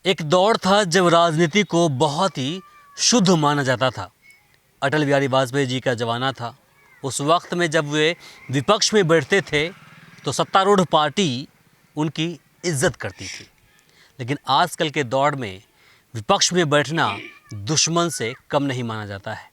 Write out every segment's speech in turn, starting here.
एक दौर था जब राजनीति को बहुत ही शुद्ध माना जाता था। अटल बिहारी वाजपेयी जी का ज़माना था। उस वक्त में जब वे विपक्ष में बैठते थे तो सत्तारूढ़ पार्टी उनकी इज्जत करती थी। लेकिन आजकल के दौर में विपक्ष में बैठना दुश्मन से कम नहीं माना जाता है।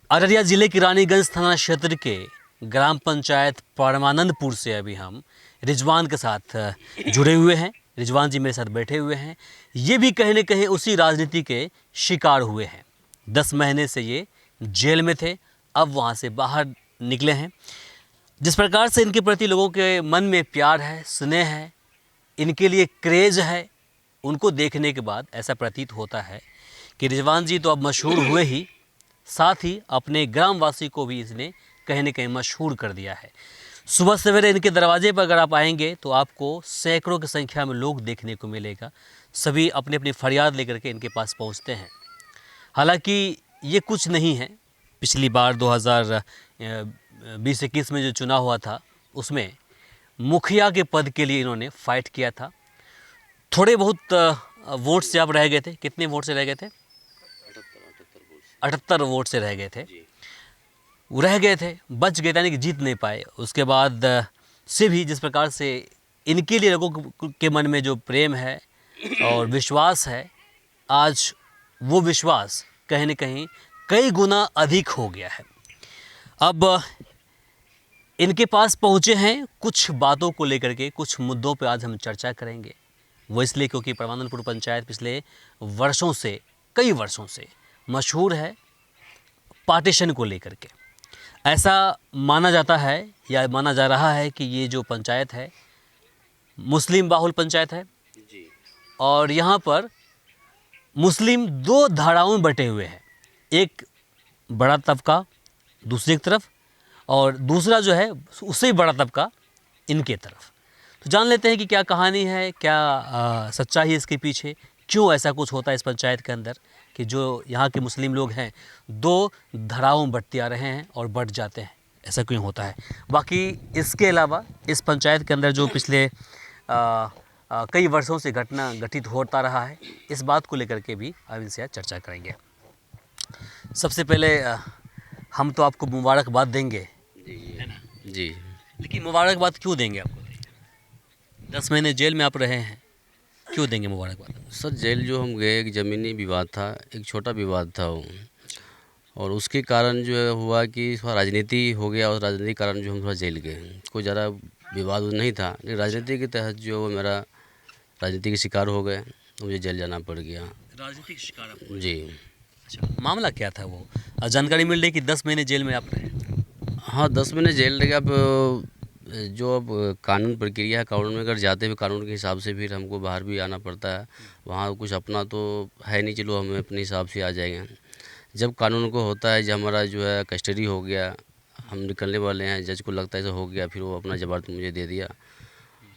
अररिया जिले की रानीगंज थाना क्षेत्र के ग्राम पंचायत परमानंदपुर से अभी हम रिजवान के साथ जुड़े हुए हैं। रिजवान जी मेरे साथ बैठे हुए हैं। ये भी कहीं न कहीं उसी राजनीति के शिकार हुए हैं। 10 महीने से ये जेल में थे, अब वहाँ से बाहर निकले हैं। जिस प्रकार से इनके प्रति लोगों के मन में प्यार है, स्नेह है, इनके लिए क्रेज़ है, उनको देखने के बाद ऐसा प्रतीत होता है कि रिजवान जी तो अब मशहूर हुए ही, साथ ही अपने ग्रामवासी को भी इसने कहीं न कहीं मशहूर कर दिया है। सुबह सवेरे इनके दरवाजे पर अगर आप आएंगे तो आपको सैकड़ों की संख्या में लोग देखने को मिलेगा। सभी अपनी अपनी फरियाद लेकर के इनके पास पहुंचते हैं। हालांकि ये कुछ नहीं है। पिछली बार 2020-21 में जो चुनाव हुआ था उसमें मुखिया के पद के लिए इन्होंने फाइट किया था। थोड़े बहुत वोट से आप रह गए थे। कितने वोट से रह गए थे? 78 वोट से रह गए थे। वो रह गए थे, बच गए, यानी कि जीत नहीं पाए। उसके बाद से भी जिस प्रकार से इनके लिए लोगों के मन में जो प्रेम है और विश्वास है, आज वो विश्वास कहीं न कहीं कई गुना अधिक हो गया है। अब इनके पास पहुँचे हैं, कुछ बातों को लेकर के, कुछ मुद्दों पे आज हम चर्चा करेंगे। वो इसलिए क्योंकि परमानंदपुर पंचायत पिछले वर्षों से, कई वर्षों से मशहूर है पार्टीशन को लेकर के। ऐसा माना जाता है या माना जा रहा है कि ये जो पंचायत है मुस्लिम बाहुल पंचायत है जी। और यहाँ पर मुस्लिम 2 धाराओं में बटे हुए हैं। एक बड़ा तबका दूसरी तरफ और दूसरा जो है उससे भी बड़ा तबका इनके तरफ। तो जान लेते हैं कि क्या कहानी है, क्या सच्चाई है इसके पीछे, क्यों ऐसा कुछ होता है इस पंचायत के अंदर कि जो यहाँ के मुस्लिम लोग हैं 2 धाराओं में बढ़ते आ रहे हैं और बढ़ जाते हैं। ऐसा क्यों होता है? बाकी इसके अलावा इस पंचायत के अंदर जो पिछले कई वर्षों से घटना घटित होता रहा है, इस बात को लेकर के भी अब इनसे चर्चा करेंगे। सबसे पहले हम तो आपको मुबारकबाद देंगे, है ना जी। लेकिन मुबारकबाद क्यों देंगे आपको? 10 महीने जेल में आप रहे हैं, क्यों देंगे मुबारकबाद? सर, जेल जो हम गए, एक ज़मीनी विवाद था, एक छोटा विवाद था वो, और उसके कारण जो है हुआ कि थोड़ा राजनीति हो गया, और राजनीति के कारण जो हम थोड़ा जेल गए। कोई ज़्यादा विवाद नहीं था, लेकिन राजनीति के तहत जो मेरा राजनीति के शिकार हो गए, तो मुझे जेल जाना पड़ गया। राजनीतिक शिकार आप? जी। अच्छा, मामला क्या था वो? जानकारी मिल रही कि 10 महीने जेल में आप रहे। हाँ, 10 महीने जेल लगे। अब जो अब कानून प्रक्रिया है, कानून में अगर जाते हुए कानून के हिसाब से फिर हमको बाहर भी आना पड़ता है। वहाँ कुछ अपना तो है नहीं, चलो हम अपने हिसाब से आ जाएंगे। जब कानून को होता है, जब हमारा जो है कस्टडी हो गया, हम निकलने वाले हैं, जज को लगता है ऐसा हो गया, फिर वो अपना जवाब मुझे दे दिया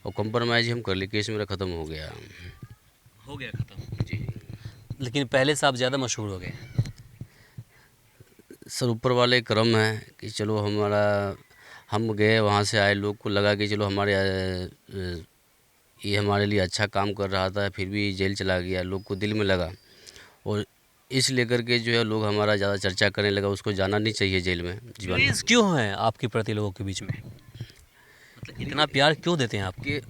और कंप्रोमाइज़ हम कर लिए, केस मेरा ख़त्म हो गया ख़त्म जी। लेकिन पहले से आप ज़्यादा मशहूर हो गए। सर, ऊपर वाले करम है कि चलो हम गए, वहाँ से आए, लोग को लगा कि चलो ये हमारे लिए अच्छा काम कर रहा था, फिर भी जेल चला गया, लोग को दिल में लगा, और इस लेकर के जो है लोग हमारा ज़्यादा चर्चा करने लगा, उसको जाना नहीं चाहिए जेल में जीवन में। क्यों है आपके प्रति लोगों के बीच में, मतलब इतना प्यार क्यों देते हैं आपके?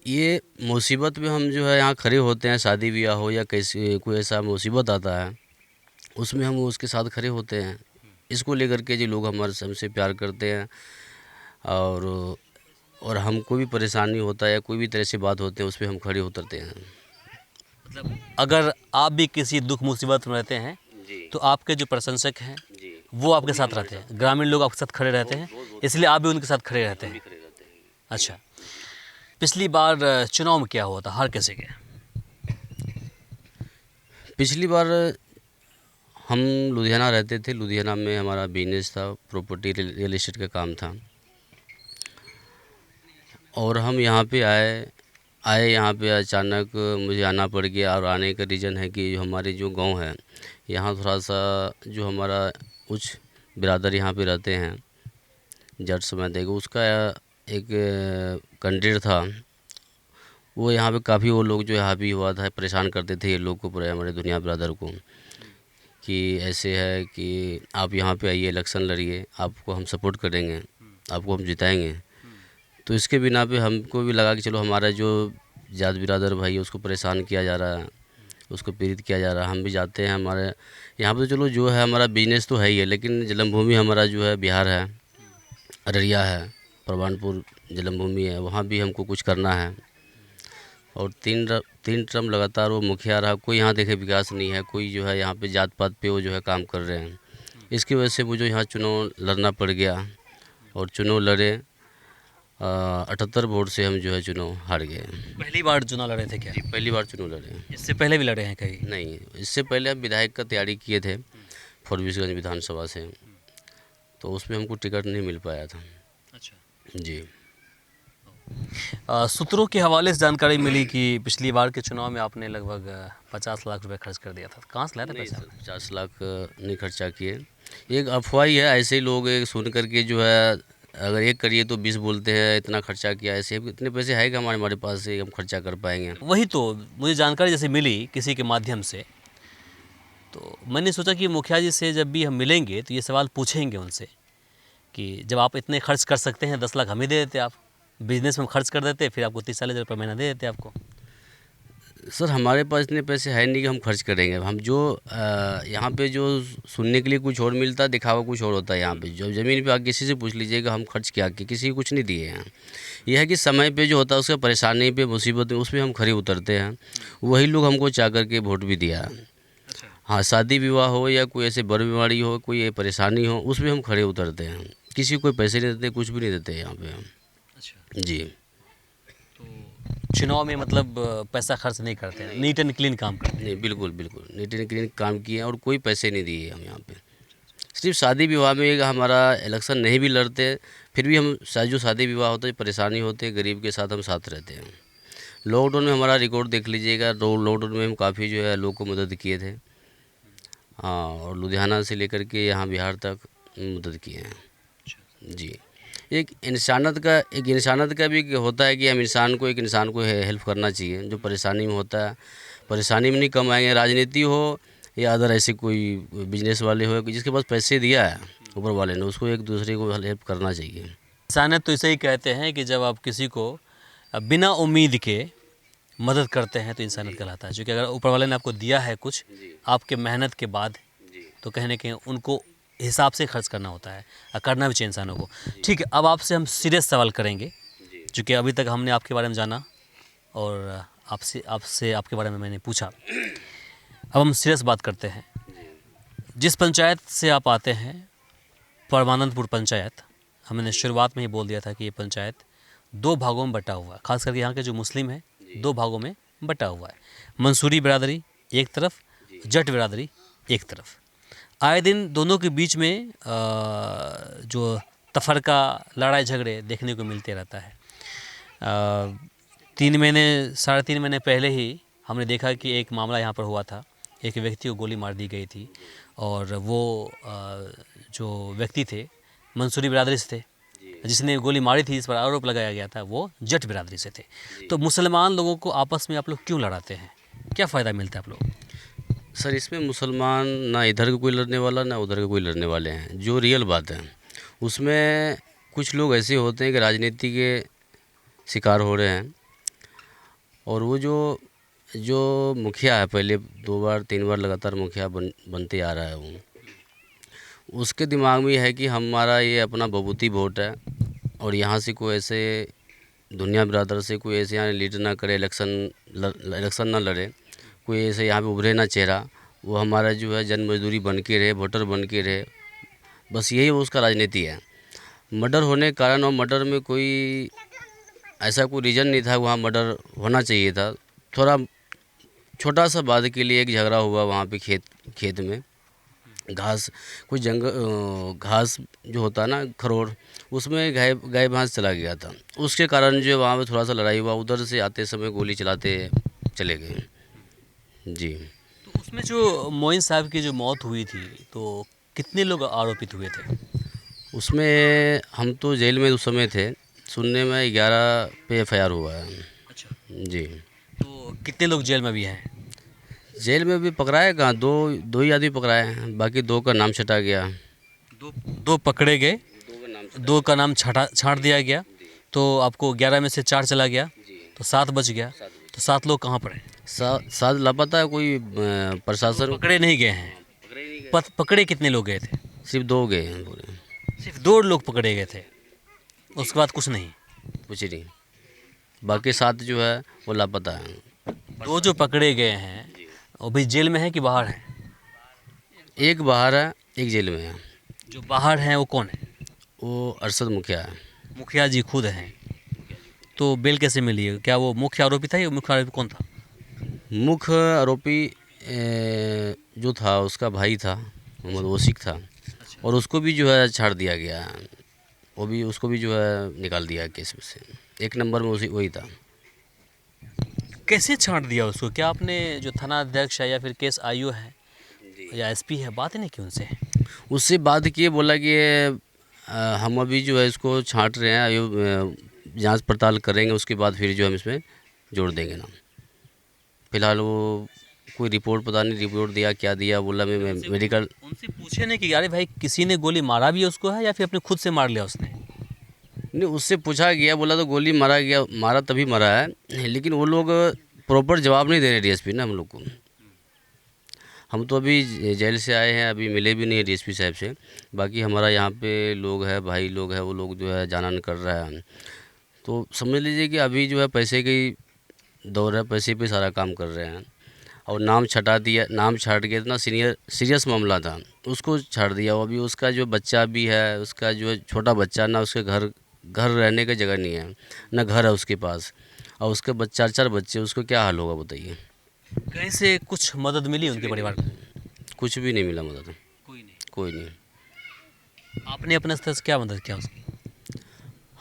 ये मुसीबत में हम जो है यहाँ खड़े होते हैं, शादी ब्याह हो या कैसे कोई ऐसा मुसीबत आता है, उसमें हम उसके साथ खड़े होते हैं। इसको लेकर के जो लोग हमारे हमसे प्यार करते हैं, और हमको भी परेशानी होता है या कोई भी तरह से बात होते हैं, उस पर हम खड़े उतरते हैं। मतलब अगर आप भी किसी दुख मुसीबत में रहते हैं जी। तो आपके जो प्रशंसक हैं जी। वो आपके साथ रहते हैं, ग्रामीण लोग आपके साथ खड़े रहते हैं, इसलिए आप भी उनके साथ खड़े रहते हैं। अच्छा, पिछली बार चुनाव में क्या हुआ था, हार कैसे गए? पिछली बार हम लुधियाना रहते थे, लुधियाना में हमारा बिजनेस था, प्रॉपर्टी रियल एस्टेट का काम था, और हम यहाँ पे आए यहाँ पे अचानक मुझे आना पड़ गया। और आने का रीज़न है कि हमारे जो गांव है, यहाँ थोड़ा सा जो हमारा उच्च बिरादर यहाँ पे रहते हैं, जट समझ देगा, उसका एक कैंडिडेट था, वो यहाँ पे काफ़ी वो लोग जो है हावी हुआ था, परेशान करते थे ये लोग को, पूरे हमारे दुनिया ब्रदर को, कि ऐसे है कि आप यहाँ पे आइए, इलेक्शन लड़िए, आपको हम सपोर्ट करेंगे, आपको हम जिताएंगे। तो इसके बिना पे हमको भी लगा कि चलो हमारा जो जात बिरादर भाई है उसको परेशान किया जा रहा है, उसको पीड़ित किया जा रहा है, हम भी जाते हैं। हमारे यहाँ पे चलो जो है हमारा बिजनेस तो है ही है, लेकिन जन्मभूमि हमारा जो है बिहार है, अररिया है, परवानपुर जन्मभूमि है, वहाँ भी हमको कुछ करना है। और तीन टर्म लगातार वो मुखिया रहा, कोई यहाँ देखे विकास नहीं है, कोई जो है यहाँ पे जात पात पे वो जो है काम कर रहे हैं। इसकी वजह से मुझे यहाँ चुनाव लड़ना पड़ गया और चुनाव लड़े, 78 वोट से हम जो है चुनाव हार गए। पहली बार चुनाव लड़े थे क्या? जी, पहली बार चुनाव लड़े। इससे पहले भी लड़े हैं कहीं? नहीं, इससे पहले हम विधायक का तैयारी किए थे फॉरबिसगंज विधानसभा से, तो उसमें हमको टिकट नहीं मिल पाया था। अच्छा। जी। सूत्रों के हवाले से जानकारी मिली कि पिछली बार के चुनाव में आपने लगभग 50 लाख रुपए खर्च कर दिया था। कहाँ से लाया था नहीं पैसा? सर, 50 लाख नहीं खर्चा किए, एक अफवाह ही है, ऐसे ही लोग एक सुन करके जो है अगर एक करिए तो 20 बोलते हैं, इतना खर्चा किया, ऐसे इतने पैसे है कि हमारे पास से हम खर्चा कर पाएंगे। वही तो मुझे जानकारी जैसे मिली किसी के माध्यम से, तो मैंने सोचा कि मुखिया जी से जब भी हम मिलेंगे तो ये सवाल पूछेंगे उनसे कि जब आप इतने खर्च कर सकते हैं, 10 लाख हमें दे देते, आप बिजनेस में खर्च कर देते, फिर आपको 30-40 रुपये महीना दे देते आपको। सर हमारे पास इतने पैसे है नहीं कि हम खर्च करेंगे। हम जो यहाँ पे जो सुनने के लिए कुछ और मिलता है, दिखावा कुछ और होता है। यहाँ पे जो ज़मीन पे आके किसी से पूछ लीजिएगा हम खर्च क्या किए, किसी को कुछ नहीं दिए हैं। यह है कि समय पे जो होता है उसका परेशानी पे, मुसीबत में, उसमें हम खड़े उतरते हैं। वही लोग हमको चाह करके वोट भी दिया है। हाँ, शादी विवाह हो या कोई ऐसे बड़ी बीमारी हो, कोई ये परेशानी हो, उसमें हम खड़े उतरते हैं। किसी को कोई पैसे नहीं देते, कुछ भी नहीं देते यहाँ पे हम। अच्छा। जी। चुनाव में मतलब पैसा खर्च नहीं करते हैं, नीट एंड क्लीन काम करते हैं। नहीं, बिल्कुल बिल्कुल नीट एंड क्लीन काम किए हैं और कोई पैसे नहीं दिए हम यहाँ पे। सिर्फ शादी विवाह में हमारा इलेक्शन नहीं भी लड़ते, फिर भी हम जो शादी विवाह होता है, परेशानी होती है, गरीब के साथ हम साथ रहते हैं। लॉकडाउन में हमारा रिकॉर्ड देख लीजिएगा, लॉकडाउन में हम काफ़ी जो है लोग को मदद किए थे। हाँ, और लुधियाना से लेकर के यहाँ बिहार तक मदद किए हैं। जी। एक इंसानियत का भी होता है कि हम एक इंसान को हेल्प करना चाहिए जो परेशानी में होता है। परेशानी में नहीं कम आएंगे, राजनीति हो या अदर ऐसे कोई बिजनेस वाले हो, जिसके पास पैसे दिया है ऊपर वाले ने, उसको एक दूसरे को हेल्प करना चाहिए। इंसानियत तो इसे ही कहते हैं कि जब आप किसी को बिना उम्मीद के मदद करते हैं तो इंसानियत कहलाता है। क्योंकि अगर ऊपर वाले ने आपको दिया है कुछ आपके मेहनत के बाद, तो कहीं ना कहीं उनको हिसाब से खर्च करना होता है और करना भी चाहिए इंसानों को। ठीक है, अब आपसे हम सीरियस सवाल करेंगे, क्योंकि अभी तक हमने आपके बारे में जाना और आपसे आपके बारे में मैंने पूछा। अब हम सीरियस बात करते हैं। जिस पंचायत से आप आते हैं, परमानंदपुर पंचायत, हमने शुरुआत में ही बोल दिया था कि ये पंचायत 2 भागों में बटा हुआ है। खास करके यहाँ के जो मुस्लिम हैं 2 भागों में बटा हुआ है। मंसूरी बिरादरी एक तरफ, जट बिरादरी एक तरफ। आए दिन दोनों के बीच में जो तफरका, लड़ाई झगड़े देखने को मिलते रहता है। 3 महीने 3.5 महीने पहले ही हमने देखा कि एक मामला यहाँ पर हुआ था। एक व्यक्ति को गोली मार दी गई थी और वो जो व्यक्ति थे मंसूरी बिरादरी से थे, जिसने गोली मारी थी, इस पर आरोप लगाया गया था, वो जट बिरादरी से थे। तो मुसलमान लोगों को आपस में आप लोग क्यों लड़ाते हैं? क्या फ़ायदा मिलता है आप लोग? सर इसमें मुसलमान ना इधर का कोई लड़ने वाला ना उधर का कोई लड़ने वाले हैं। जो रियल बात है उसमें कुछ लोग ऐसे होते हैं कि राजनीति के शिकार हो रहे हैं। और वो जो मुखिया है, पहले 2 बार 3 बार लगातार मुखिया बनते आ रहा है, वो उसके दिमाग में है कि हमारा ये अपना बबूती वोट है और यहाँ से कोई ऐसे दुनिया बिरादर से कोई ऐसे यहाँ लीड ना करे, इलेक्शन ना लड़े, कोई ऐसे यहाँ पे उभरे ना चेहरा, वो हमारा जो है जन मजदूरी बन के रहे, वोटर बन के रहे। बस यही उसका राजनीति है। मर्डर होने के कारण, और मर्डर में कोई ऐसा कोई रीज़न नहीं था वहाँ मर्डर होना चाहिए था। थोड़ा छोटा सा बात के लिए एक झगड़ा हुआ वहाँ पे खेत में, घास, कोई घास जो होता है ना, खरोड़, उसमें गाय भैंस चला गया था। उसके कारण जो वहाँ पे थोड़ा सा लड़ाई हुआ, उधर से आते समय गोली चलाते चले गए। जी। तो उसमें जो मोइन साहब की जो मौत हुई थी, तो कितने लोग आरोपित हुए थे? उसमें हम तो जेल में उस समय थे, सुनने में 11 पे FIR हुआ है। अच्छा। जी। तो कितने लोग जेल में भी हैं? जेल में भी पकड़ाए कहाँ, दो ही आदमी पकड़ाए हैं, बाकी दो का नाम छटा गया। दो पकड़े गए, दो का नाम छांट दिया गया। तो आपको 11 में से 4 चला गया, तो 7 बच गया। तो 7 लोग कहाँ पर हैं? साथ लापता है, कोई प्रशासन पकड़े नहीं गए हैं। पकड़े कितने लोग गए थे? सिर्फ 2 गए हैं पूरे, सिर्फ 2 लोग पकड़े गए थे, उसके बाद कुछ नहीं। कुछ नहीं। बाकी 7 जो है वो लापता है। 2 जो पकड़े गए हैं वो भी जेल में है कि बाहर हैं? एक बाहर है, एक जेल में है। जो बाहर हैं वो कौन है? वो अरशद मुखिया है। मुखिया जी खुद हैं। तो बेल कैसे मिली है? क्या वो मुख्य आरोपी था या मुख्य आरोपी कौन था? मुख्य आरोपी जो था उसका भाई था, मोहम्मद वसीक था, और उसको भी जो है छाड़ दिया गया है। वो भी, उसको भी जो है निकाल दिया केस में से। 1 नंबर में उसी वही था। कैसे छांट दिया उसको? क्या आपने जो थाना अध्यक्ष है या फिर केस आईओ है या एसपी है, बात ही नहीं की उनसे? उससे बात किए, बोला कि हम अभी जो है इसको छांट रहे हैं, जांच पड़ताल करेंगे, उसके बाद फिर जो हम इसमें जोड़ देंगे नाम। फिलहाल वो कोई रिपोर्ट, पता नहीं रिपोर्ट दिया क्या दिया, बोला मैं मेडिकल। उनसे पूछे नहीं कि अरे भाई किसी ने गोली मारा भी है उसको है या फिर अपने खुद से मार लिया उसने? नहीं, उससे पूछा गया, बोला तो गोली मारा गया, मारा तभी मरा है, लेकिन वो लोग प्रॉपर जवाब नहीं दे रहे डीएसपी ना हम लोग को। हम तो अभी जेल से आए हैं, अभी मिले भी नहीं डीएसपी साहब से। बाकी हमारा यहाँ पे लोग है, भाई लोग है, वो लोग जो है जानन कर रहा है। तो समझ लीजिए कि अभी जो है पैसे की दौर है, पैसे पे सारा काम कर रहे हैं। और नाम छटा दिया, नाम छाट गया, इतना सीरियस मामला था, उसको छाड़ दिया। अभी उसका जो बच्चा भी है, उसका जो है छोटा बच्चा, ना उसके घर रहने की जगह नहीं है, ना घर है उसके पास, और उसके 4 बच्चे, उसको क्या हाल होगा बताइए। कहीं से कुछ मदद मिली उनके परिवार को? कुछ भी नहीं मिला मदद, कोई नहीं। कोई नहीं। आपने अपने स्तर से क्या मदद किया उसकी?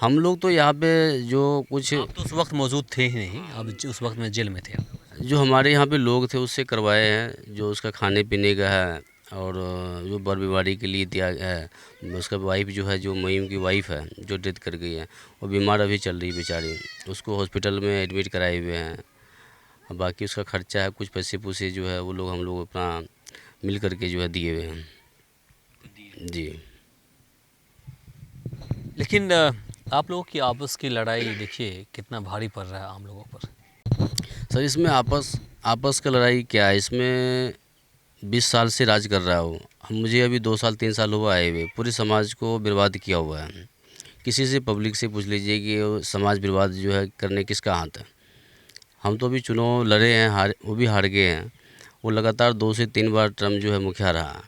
हम लोग तो यहाँ पे जो कुछ, आप तो उस वक्त मौजूद थे ही नहीं, अब उस वक्त में जेल में थे आप। जो हमारे यहाँ पे लोग थे उससे करवाए हैं, जो उसका खाने पीने का है, और जो बर बीमारी के लिए दिया है। उसका वाइफ जो है, जो मईम की वाइफ है जो डेथ कर गई है, वो बीमार अभी चल रही बेचारी, उसको हॉस्पिटल में एडमिट कराए हुए हैं। अब बाकी उसका खर्चा है, कुछ पैसे पूसे जो है वो लोग, हम लोग अपना मिल करके जो है दिए हुए हैं। जी। लेकिन आप लोगों की आपस की लड़ाई देखिए कितना भारी पड़ रहा है आम लोगों पर। सर इसमें आपस का लड़ाई क्या है, इसमें 20 साल से राज कर रहा हूँ। मुझे अभी 2 साल 3 साल हुआ आए हुए, पूरे समाज को बर्बाद किया हुआ है। किसी से, पब्लिक से पूछ लीजिए कि वो समाज बर्बाद जो है करने किसका हाथ है। हम तो अभी चुनाव लड़े हैं, वो भी हार गए हैं। वो लगातार 2 से 3 बार टर्म जो है मुखिया रहा,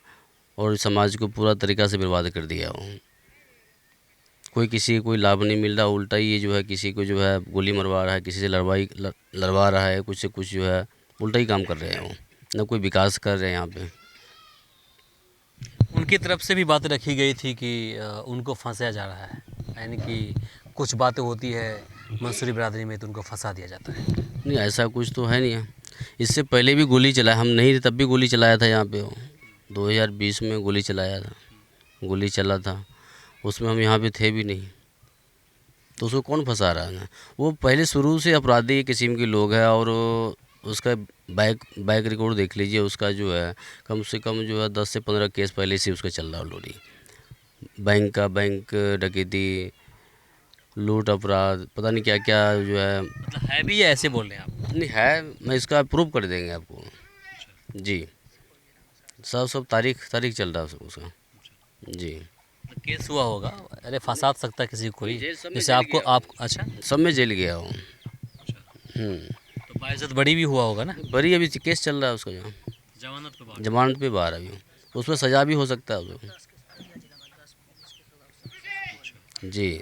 और समाज को पूरा तरीक़ा से बर्बाद कर दिया वो। किसी को कोई लाभ नहीं मिल रहा, उल्टा ये जो है किसी को जो है गोली मरवा रहा है, किसी से लड़वा रहा है, कुछ से कुछ जो है उल्टा ही काम कर रहे हैं वो, ना कोई विकास कर रहे हैं यहाँ पे। उनकी तरफ से भी बातें रखी गई थी कि उनको फंसाया जा रहा है, यानी कि कुछ बातें होती है मंसूरी बिरादरी में तो उनको फंसा दिया जाता है। नहीं, ऐसा कुछ तो है नहीं है। इससे पहले भी गोली चलाया, हम नहीं थे तब भी गोली चलाया था यहाँ पे वो। 2020 में गोली चलाया था, गोली चला था, उसमें हम यहाँ पे थे भी नहीं, तो उसको कौन फंसा रहा है? वो पहले शुरू से अपराधी किस्म के लोग हैं, और उसका बैक रिकॉर्ड देख लीजिए, उसका जो है कम से कम जो है 10 से 15 केस पहले से उसका चल रहा ऑलरेडी। बैंक डकैती, लूट, अपराध, पता नहीं क्या क्या जो है। मतलब है भी या ऐसे बोल रहे हैं आप? नहीं है, मैं इसका प्रूफ कर देंगे आपको। जी, सब तारीख चल रहा है उसका। जी, तो केस हुआ होगा, अरे फंसा सकता है किसी को कोई, सब में जैसे जेल आपको गया आप अच्छा। सब में जेल गया हूँ। तो बाइज्जत बड़ी भी हुआ होगा ना? बड़ी अभी केस चल रहा है उसका, जो जमानत पे बाहर अभी, उसमें सज़ा भी हो सकता है उसको। जी,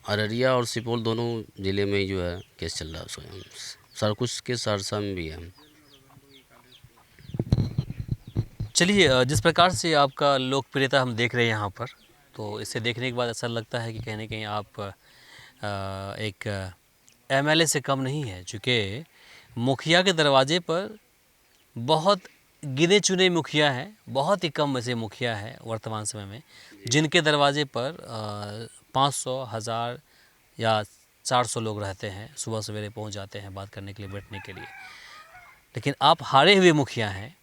अररिया और सुपौल दोनों ज़िले में जो है केस चल रहा है उसका, सर कुछ के सहरसा में भी है। चलिए, जिस प्रकार से आपका लोकप्रियता हम देख रहे हैं यहाँ पर, तो इसे देखने के बाद ऐसा लगता है कि कहीं ना कहीं आप एक एमएलए से कम नहीं है, चूँकि मुखिया के दरवाजे पर बहुत गिने चुने मुखिया हैं, बहुत ही कम ऐसे मुखिया हैं वर्तमान समय में जिनके दरवाजे पर 500, 1000 या 400 लोग रहते हैं, सुबह सवेरे पहुंच जाते हैं बात करने के लिए, बैठने के लिए। लेकिन आप हारे हुए मुखिया हैं,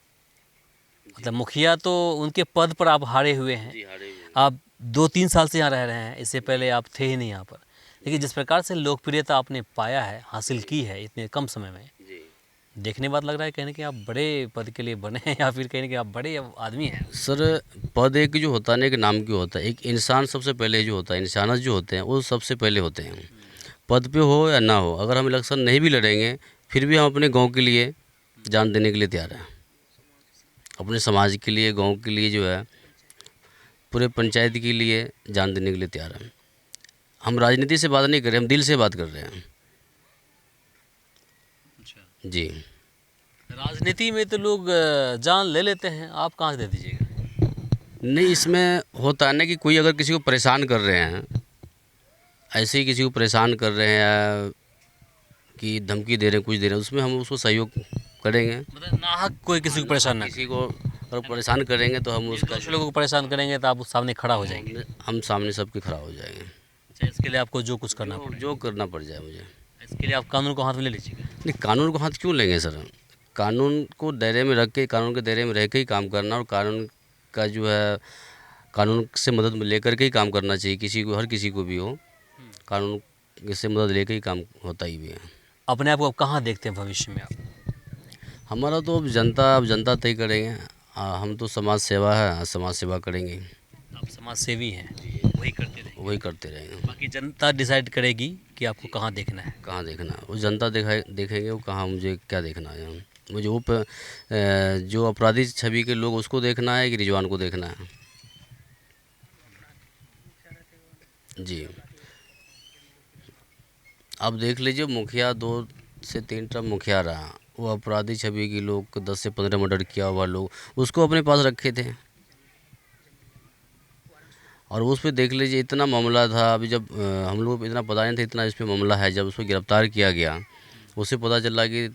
मतलब मुखिया तो उनके पद पर आप हारे हुए हैं। जी, हारे हुए हैं। आप 2-3 साल से यहाँ रह रहे हैं, इससे पहले आप थे ही नहीं यहाँ पर। लेकिन जिस प्रकार से लोकप्रियता आपने पाया है, हासिल की है इतने कम समय में, जी देखने बाद लग रहा है कहीं कि आप बड़े पद के लिए बने हैं, या फिर कहीं कि आप बड़े आदमी हैं। सर, पद एक जो होता है ना, एक नाम की होता है। एक इंसान सबसे पहले जो होता है, इंसानत जो होते हैं वो सबसे पहले होते हैं। पद पे हो या ना हो, अगर हम इलेक्शन नहीं भी लड़ेंगे फिर भी हम अपने गांव के लिए जान देने के लिए तैयार हैं। अपने समाज के लिए, गांव के लिए जो है, पूरे पंचायत के लिए जान देने के लिए तैयार हैं। हम राजनीति से बात नहीं कर रहे, हम दिल से बात कर रहे हैं। जी। राजनीति में तो लोग जान ले लेते हैं, आप कहाँ से दे दीजिएगा? नहीं, इसमें होता है ना कि कोई अगर किसी को परेशान कर रहे हैं, ऐसे ही किसी को परेशान कर रहे हैं या कि धमकी दे रहे हैं, कुछ दे रहे हैं, उसमें हम उसको सहयोग करेंगे। मतलब नाहक कोई किसी को परेशान ना किसी को अगर परेशान करेंगे तो हम उसका कुछ लोगों को परेशान करेंगे तो आप उस सामने खड़ा हो जाएंगे। हम सामने सबके खड़ा हो जाएंगे। अच्छा, इसके लिए आपको जो कुछ करना पड़े, जो करना पड़ जाए मुझे। इसके लिए आप कानून को हाथ में ले लीजिएगा। नहीं, कानून को हाथ क्यों लेंगे सर? कानून को दायरे में रख के, कानून के दायरे में रह के ही काम करना, और कानून का जो है, कानून से मदद लेकर के ही काम करना चाहिए। किसी को, हर किसी को भी हो, कानून से मदद लेकर ही काम होता ही भी है। अपने आप को आप कहाँ देखते हैं भविष्य में आप? हमारा तो अब जनता तय करेंगे। हम तो समाज सेवा है, समाज सेवा करेंगे। आप समाज सेवी हैं, वही करते रहेंगे, वही करते रहेंगे। बाकी जनता डिसाइड करेगी कि आपको कहाँ देखना है। कहाँ देखना है वो जनता देखेंगे, वो कहाँ मुझे क्या देखना है। मुझे वो जो अपराधी छवि के लोग, उसको देखना है कि रिजवान को देखना है? जी। अब देख लीजिए, मुखिया 2 से 3 टर्म मुखिया रहा, वो अपराधी छवि के लोग, 10 से 15 मर्डर किया हुआ लोग, उसको अपने पास रखे थे। और उस पे देख लीजिए इतना मामला था। अभी जब हम लोग को इतना पता नहीं था इतना इस पे मामला है, जब उसको गिरफ्तार किया गया, उससे पता चला कि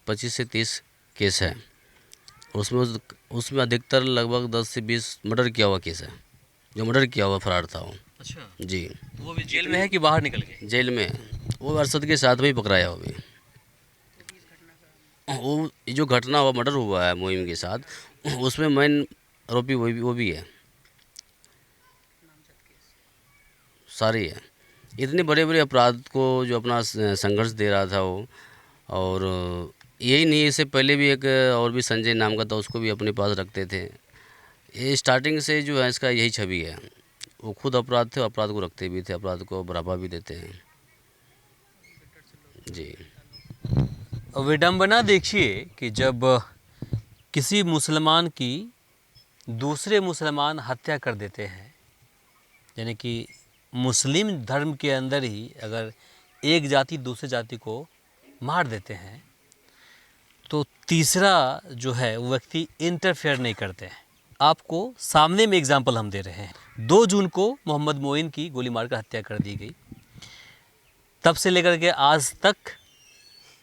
25 से 30 केस है। उसमें अधिकतर लगभग 10 से 20 मर्डर किया हुआ केस है। जो मर्डर किया हुआ फरार था वो। अच्छा, जी। वो भी जेल में है कि बाहर निकल गए? जेल में। वो अरशद के साथ में ही पकड़ाया वो भी। वो जो घटना हुआ, मर्डर हुआ है मुहिम के साथ, उसमें मेन आरोपी वो भी है। सारी है। इतने बड़े बड़े अपराध को जो अपना संघर्ष दे रहा था वो। और यही नहीं, इससे पहले भी एक और भी संजय नाम का था, उसको भी अपने पास रखते थे। ये स्टार्टिंग से जो है इसका यही छवि है। वो खुद अपराध थे, अपराध को रखते भी थे, अपराध को बढ़ावा भी देते हैं। जी। विडंबना देखिए कि जब किसी मुसलमान की दूसरे मुसलमान हत्या कर देते हैं, यानी कि मुस्लिम धर्म के अंदर ही अगर एक जाति दूसरे जाति को मार देते हैं, तो तीसरा जो है वो व्यक्ति इंटरफेयर नहीं करते हैं। आपको सामने में एग्जाम्पल हम दे रहे हैं। 2 जून को मोहम्मद मोइन की गोली मारकर हत्या कर दी गई। तब से लेकर के आज तक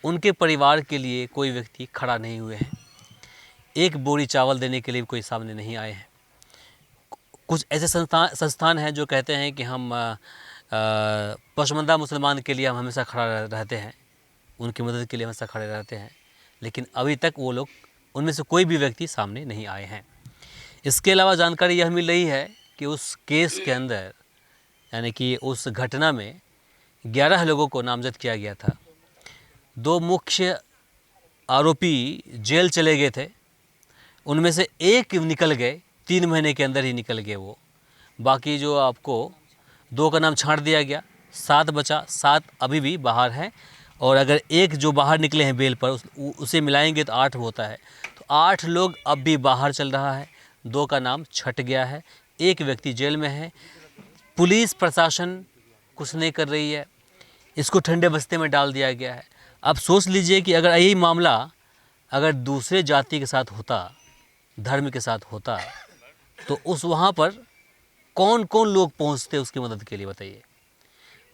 उनके परिवार के लिए कोई व्यक्ति खड़ा नहीं हुए हैं। एक बोरी चावल देने के लिए कोई सामने नहीं आए हैं। कुछ ऐसे संस्थान हैं जो कहते हैं कि हम पसमानदा मुसलमान के लिए हम हमेशा खड़ा रहते हैं, उनकी मदद के लिए हमेशा खड़े रहते हैं, लेकिन अभी तक वो लोग, उनमें से कोई भी व्यक्ति सामने नहीं आए हैं। इसके अलावा जानकारी यह मिल रही है कि उस केस के अंदर, यानी कि उस घटना में 11 लोगों को नामजद किया गया था। 2 मुख्य आरोपी जेल चले गए थे, उनमें से एक निकल गए, 3 महीने के अंदर ही निकल गए वो। बाकी जो आपको 2 का नाम छांट दिया गया, 7 बचा, 7 अभी भी बाहर हैं। और अगर एक जो बाहर निकले हैं बेल पर, उसे मिलाएंगे तो 8 होता है। तो 8 लोग अब भी बाहर चल रहा है, 2 का नाम छट गया है, 1 व्यक्ति जेल में है। पुलिस प्रशासन कुछ नहीं कर रही है, इसको ठंडे बस्ते में डाल दिया गया है। अब सोच लीजिए कि अगर यही मामला अगर दूसरे जाति के साथ होता, धर्म के साथ होता, तो उस वहाँ पर कौन कौन लोग पहुँचते उसकी मदद के लिए, बताइए।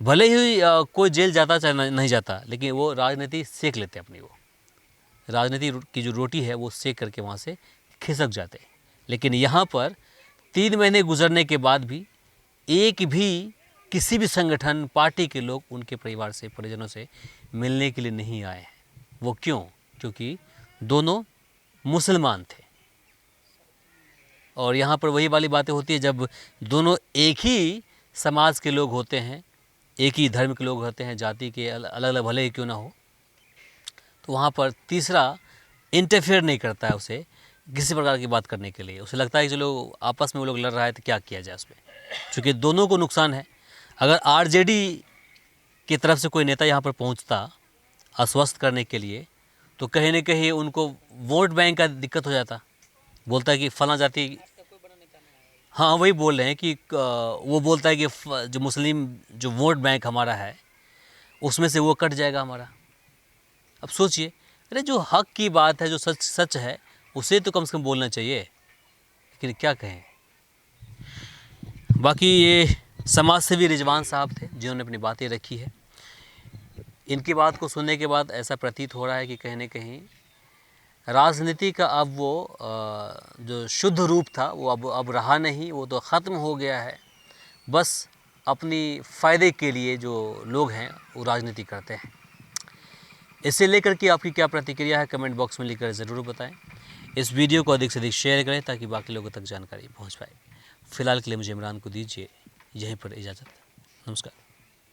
भले ही कोई जेल जाता चाहे नहीं जाता, लेकिन वो राजनीति सेक लेते अपनी, वो राजनीति की जो रोटी है वो सेक करके वहाँ से खिसक जाते। लेकिन यहाँ पर 3 महीने गुजरने के बाद भी एक भी किसी भी संगठन पार्टी के लोग उनके परिवार से परिजनों से मिलने के लिए नहीं आए हैं। वो क्यों? क्योंकि दोनों मुसलमान थे। और यहाँ पर वही वाली बातें होती है, जब दोनों एक ही समाज के लोग होते हैं, एक ही धर्म के लोग होते हैं, जाति के अलग अलग भले ही क्यों ना हो, तो वहाँ पर तीसरा इंटरफेयर नहीं करता है उसे किसी प्रकार की बात करने के लिए। उसे लगता है कि चलो आपस में वो लोग लड़ रहा है तो क्या किया जाए उसमें, क्योंकि दोनों को नुकसान है। अगर आरजेडी की तरफ से कोई नेता यहाँ पर पहुँचता आश्वस्त करने के लिए, तो कहीं ना कहीं उनको वोट बैंक का दिक्कत हो जाता। बोलता है कि फला जाति, हाँ वही बोल रहे हैं कि वो बोलता है कि जो मुस्लिम जो वोट बैंक हमारा है उसमें से वो कट जाएगा हमारा। अब सोचिए, अरे जो हक की बात है, जो सच सच है, उसे तो कम से कम बोलना चाहिए, लेकिन क्या कहें। बाकी ये समाज सेवी रिजवान साहब थे जिन्होंने अपनी बातें रखी है। इनकी बात को सुनने के बाद ऐसा प्रतीत हो रहा है कि कहीं न कहीं राजनीति का अब वो जो शुद्ध रूप था वो अब रहा नहीं, वो तो ख़त्म हो गया है। बस अपनी फ़ायदे के लिए जो लोग हैं वो राजनीति करते हैं। इसे लेकर के आपकी क्या प्रतिक्रिया है, कमेंट बॉक्स में लिखकर ज़रूर बताएं। इस वीडियो को अधिक से अधिक शेयर करें ताकि बाकी लोगों तक जानकारी पहुंच पाए। फ़िलहाल के लिए मुझे इमरान को दीजिए यहीं पर इजाज़त। नमस्कार।